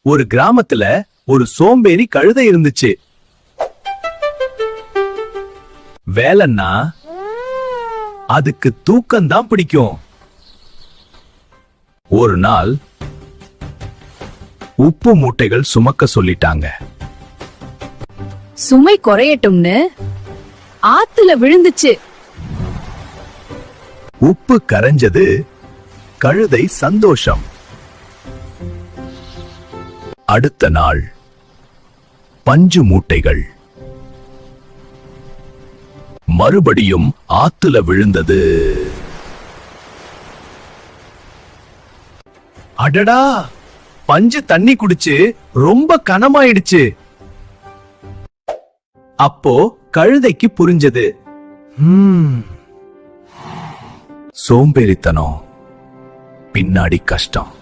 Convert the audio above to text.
ஒரு கிராமத்துல ஒரு சோம்பேறி கழுதை இருந்துச்சு. வேலைன்னா அதுக்கு தூக்கம்தான் பிடிக்கும். ஒரு நாள் உப்பு மூட்டைகள் சுமக்க சொல்லிட்டாங்க. சுமை குறையட்டும்னு ஆத்துல விழுந்துச்சு. உப்பு கரைஞ்சது. கழுதை சந்தோஷம். அடுத்த நாள் பஞ்சு மூட்டைகள் மறுபடியும் ஆத்துல விழுந்தது. அடடா, பஞ்சு தண்ணி குடிச்சு ரொம்ப கனமாயிடுச்சு. அப்போ கழுதைக்கு புரிஞ்சது, சோம்பேறித்தனம் பின்னாடி கஷ்டம்.